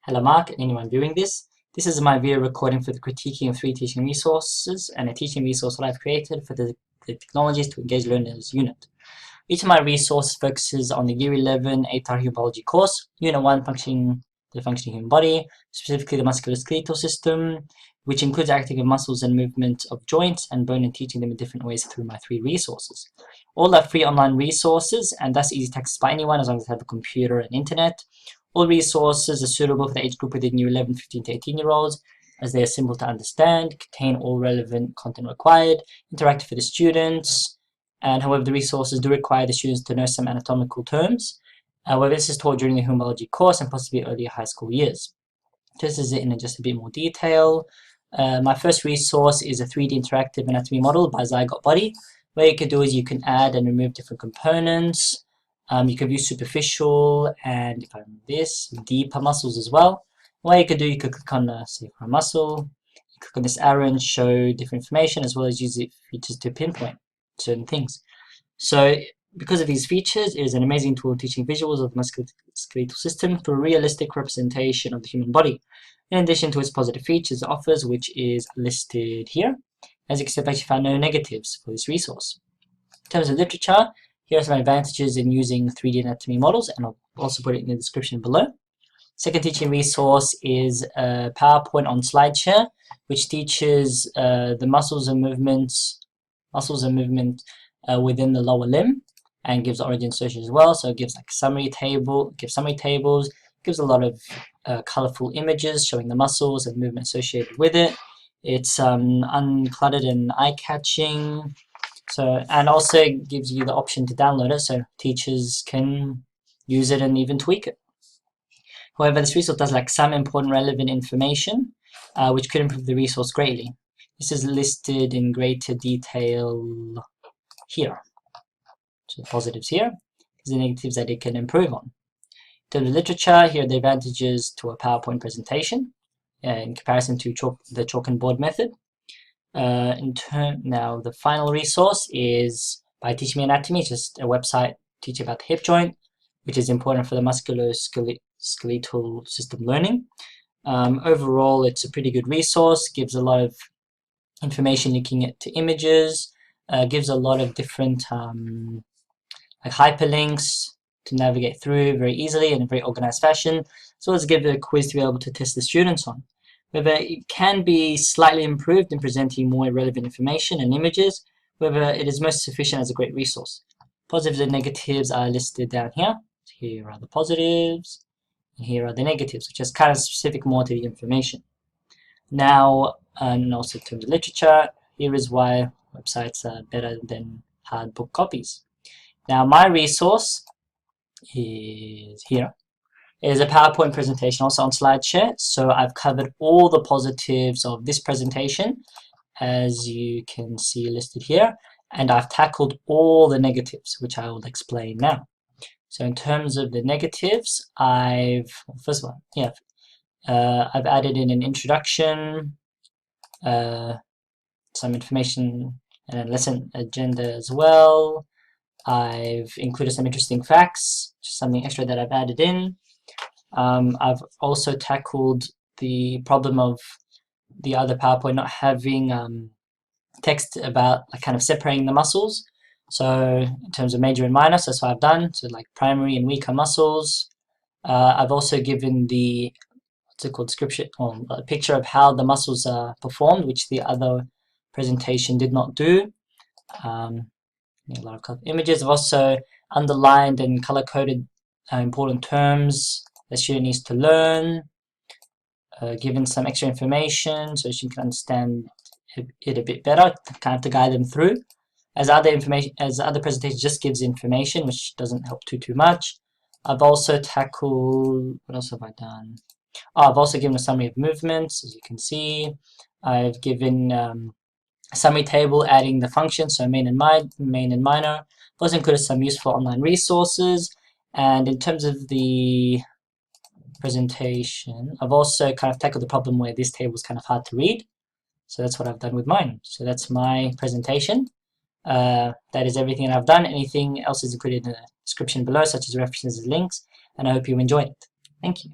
Hello Mark and anyone viewing this. This is my video recording for the critiquing of 3 teaching resources and a teaching resource that I've created for the Technologies to Engage Learners unit. Each of my resources focuses on the Year 11 8R Human Biology course, Unit 1 the functioning human body, specifically the musculoskeletal system, which includes acting of muscles and movement of joints and bone and teaching them in different ways through my 3 resources. All are free online resources and thus easy to access by anyone as long as they have a computer and internet. All resources are suitable for the age group within Year 11, 15 to 18-year-olds, as they are simple to understand, contain all relevant content required, interactive for the students, and however the resources do require the students to know some anatomical terms. However, this is taught during the human biology course and possibly earlier high school years. This is it in just a bit more detail. My first resource is a 3D interactive anatomy model by Zygot Body. What you can do is you can add and remove different components. You can view superficial and, if I remember this, deeper muscles as well. What you could do, you could click on, say, for a muscle, you click on this arrow and show different information as well as use it features to pinpoint certain things. So, because of these features, it is an amazing tool in teaching visuals of the musculoskeletal system through a realistic representation of the human body. In addition to its positive features it offers, which is listed here. As you can see, I've actually found no negatives for this resource. In terms of literature, here are some advantages in using 3D anatomy models, and I'll also put it in the description below. Second teaching resource is a PowerPoint on SlideShare, which teaches the muscles and movement within the lower limb, and gives origin searches as well. So it gives like summary tables, gives a lot of colorful images showing the muscles and movement associated with it. It's uncluttered and eye-catching. So, and also gives you the option to download it so teachers can use it and even tweak it. However, this resource does lack some important relevant information, which could improve the resource greatly. This is listed in greater detail here. So the positives here, the negatives that it can improve on. In terms of literature, here are the advantages to a PowerPoint presentation in comparison to the chalk and board method. Now the final resource is by Teach Me Anatomy, just a website teaching about the hip joint, which is important for the musculoskeletal system learning. Overall, it's a pretty good resource, gives a lot of information linking it to images, gives a lot of different like hyperlinks to navigate through very easily in a very organized fashion, as well as give a quiz to be able to test the students on. However, it can be slightly improved in presenting more relevant information and images. However, it is most sufficient as a great resource. Positives and negatives are listed down here. Here are the positives, and here are the negatives, which is kind of specific more to the information. Now, and also in terms of literature, here is why websites are better than hard book copies. Now, my resource is here. It is a PowerPoint presentation also on SlideShare, so I've covered all the positives of this presentation, as you can see listed here, and I've tackled all the negatives, which I will explain now. So in terms of the negatives, I've added in an introduction, some information and a lesson agenda as well. I've included some interesting facts, just something extra that I've added in. I've also tackled the problem of the other PowerPoint not having text about like kind of separating the muscles. So in terms of major and minor, so that's what I've done. So like primary and weaker muscles. I've also given the description or a picture of how the muscles are performed, which the other presentation did not do. A lot of images. I've also underlined and color-coded important terms the student needs to learn, given some extra information so she can understand it a bit better, kind of to guide them through. As other presentations just gives information, which doesn't help too much. I've also tackled, what else have I done? I've also given a summary of movements, as you can see. I've given a summary table adding the functions, so main and minor. I've also included some useful online resources, and in terms of the presentation, I've also kind of tackled the problem where this table is kind of hard to read. So that's what I've done with mine. So that's my presentation. That is everything I've done. Anything else is included in the description below, such as references and links, and I hope you enjoyed it. Thank you.